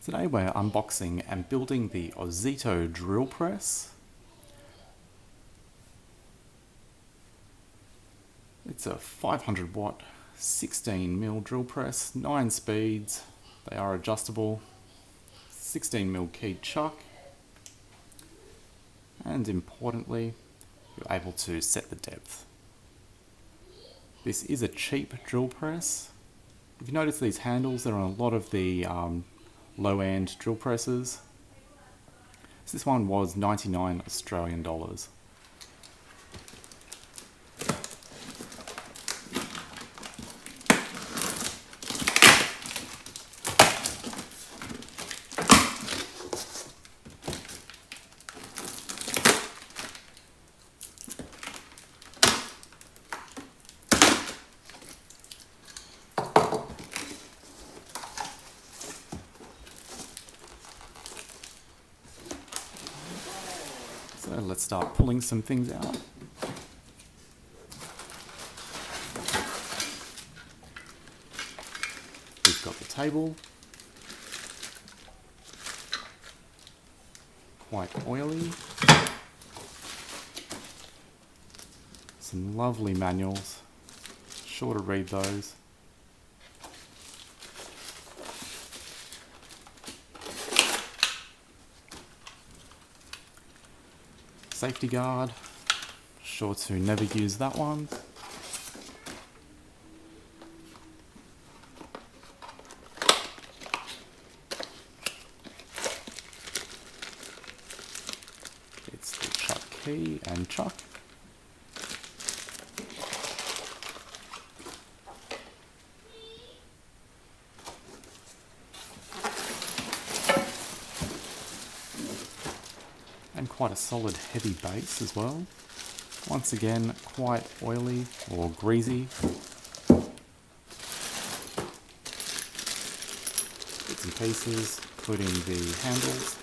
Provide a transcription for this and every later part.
Today we're unboxing and building the Ozito Drill Press. It's a 500 watt 16mm drill press, 9 speeds, they are adjustable, 16mm keyed chuck, and importantly you're able to set the depth. This is a cheap drill press. If you notice these handles, they're on a lot of the low-end drill presses. So this one was 99 Australian dollars. So let's start pulling some things out. We've got the table, quite oily, some lovely manuals, sure to read those. Safety guard, sure to never use that one. It's the chuck key and chuck. And quite a solid heavy base as well. Once again, quite oily or greasy. Bits and pieces, including the handles.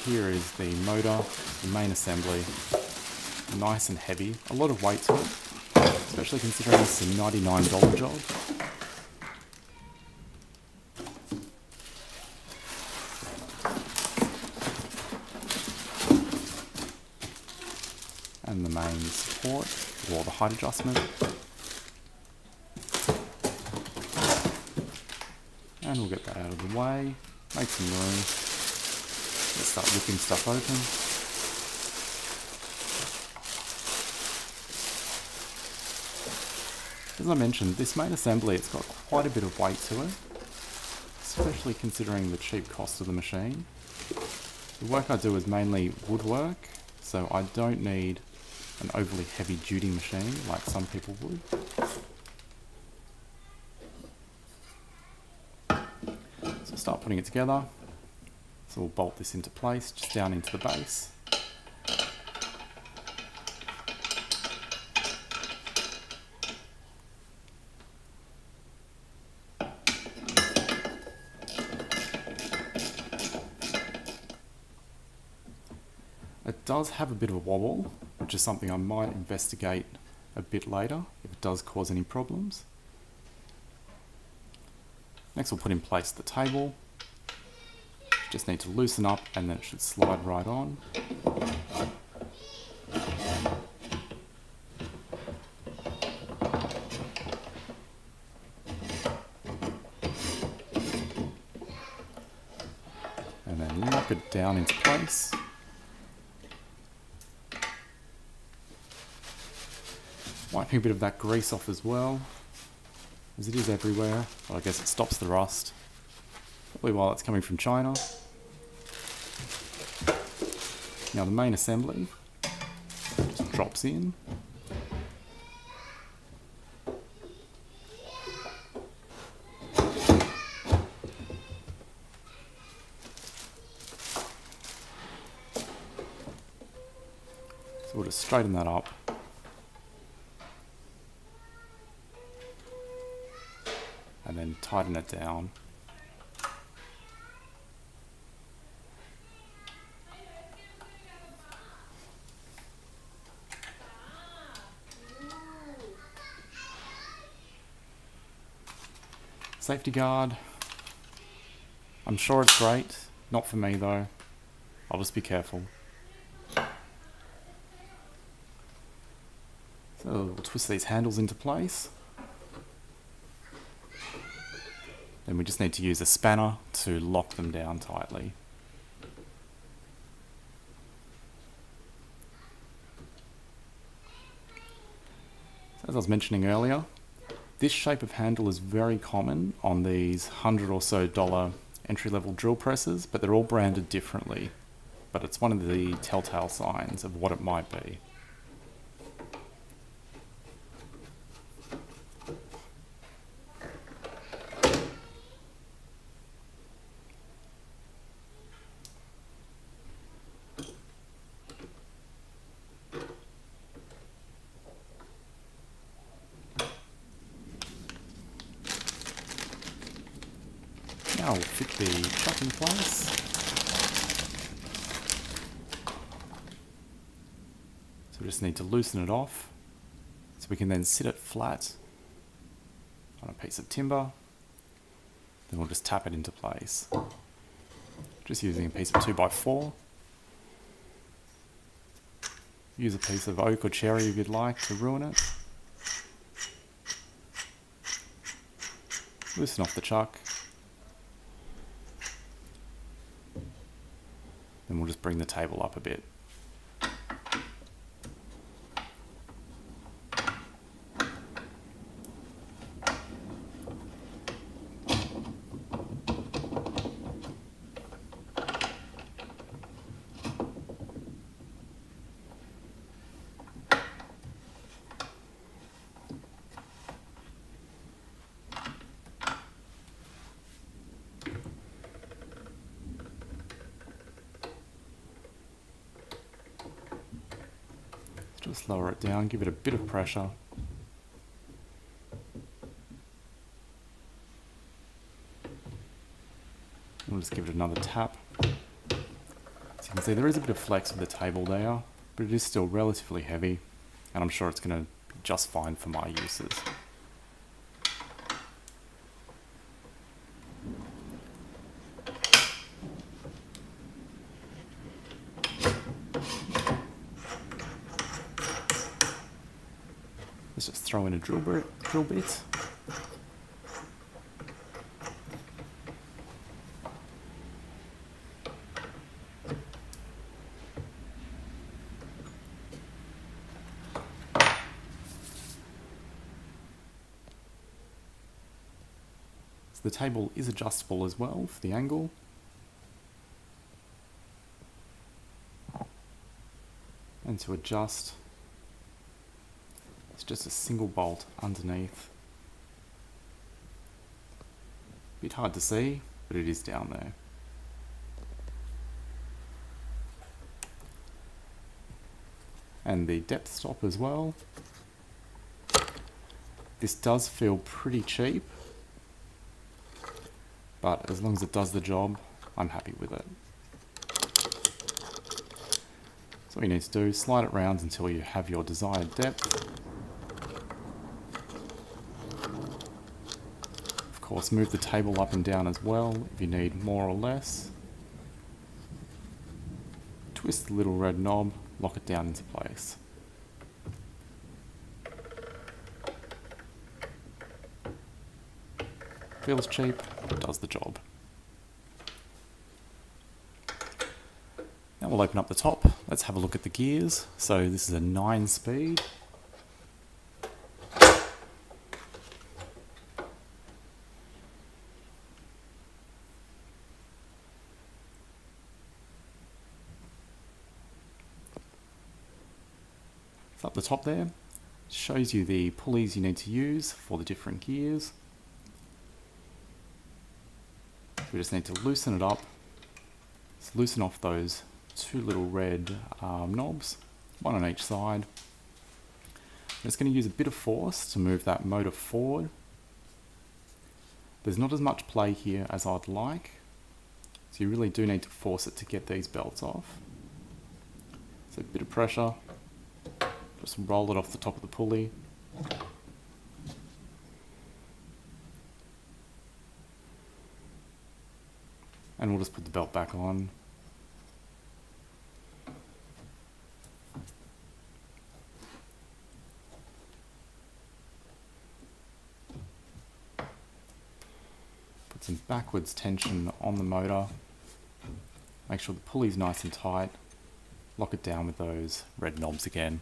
Here is the motor, the main assembly, nice and heavy, a lot of weight to it, especially considering it's a $99 job. And the main support, or the height adjustment. And we'll get that out of the way, make some room. Let's start ripping stuff open. As I mentioned, this main assembly, it's got quite a bit of weight to it, especially considering the cheap cost of the machine. The work I do is mainly woodwork, so I don't need an overly heavy duty machine like some people would. So start putting it together. So we'll bolt this into place, just down into the base. It does have a bit of a wobble, which is something I might investigate a bit later if it does cause any problems. Next we'll put in place the table. Just need to loosen up and then it should slide right on. And then lock it down into place. Wiping a bit of that grease off as well, as it is everywhere, but I guess it stops the rust. Probably while it's coming from China. Now the main assembly just drops in. So we'll just straighten that up. and then tighten it down. Safety guard. I'm sure it's great. Not for me though. I'll just be careful. So we'll twist these handles into place. Then we just need to use a spanner to lock them down tightly. So as I was mentioning earlier, this shape of handle is very common on these $100 or so entry-level drill presses, but they're all branded differently. But it's one of the telltale signs of what it might be. Now we'll fit the chuck in place. So we just need to loosen it off so we can then sit it flat on a piece of timber. Then we'll just tap it into place. Just using a piece of 2x4. Use a piece of oak or cherry if you'd like to ruin it. Loosen off the chuck. Then we'll just bring the table up a bit. Just lower it down, give it a bit of pressure. We'll just give it another tap. As you can see, there is a bit of flex with the table there, but it is still relatively heavy, and I'm sure it's going to be just fine for my uses. Let's just throw in a drill bit. So the table is adjustable as well for the angle. And to adjust, it's just a single bolt underneath. Bit hard to see, but it is down there. And the depth stop as well. This does feel pretty cheap, but as long as it does the job, I'm happy with it. So what you need to do is slide it round until you have your desired depth. Of course, move the table up and down as well if you need more or less. Twist the little red knob, lock it down into place. Feels cheap, but does the job. Now we'll open up the top. Let's have a look at the gears. So this is a 9-speed. So up the top there, shows you the pulleys you need to use for the different gears. We just need to loosen it up. So loosen off those two little red knobs, one on each side. I'm just going to use a bit of force to move that motor forward. There's not as much play here as I'd like, so you really do need to force it to get these belts off. So a bit of pressure, just roll it off the top of the pulley. And we'll just put the belt back on. Put some backwards tension on the motor. Make sure the pulley's nice and tight. Lock it down with those red knobs again.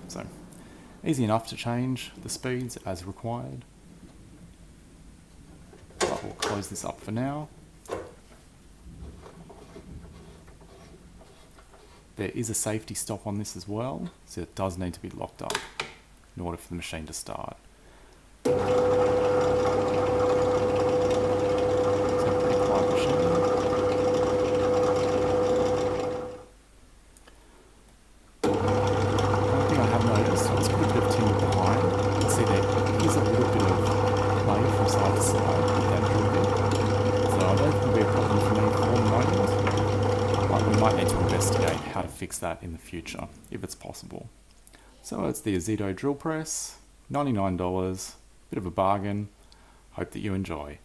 So, easy enough to change the speeds as required. But we'll close this up for now. There is a safety stop on this as well, so it does need to be locked up in order for the machine to start. So pretty quiet machine. One thing I have noticed, let's put a bit of timber behind. You can see there is a little bit of play from side to side with that drill bit. So I don't think it'll be a problem for me for the moment. But we might need to investigate how to fix that in the future, if it's possible. So it's the Ozito Drill Press, $99, bit of a bargain. Hope that you enjoy.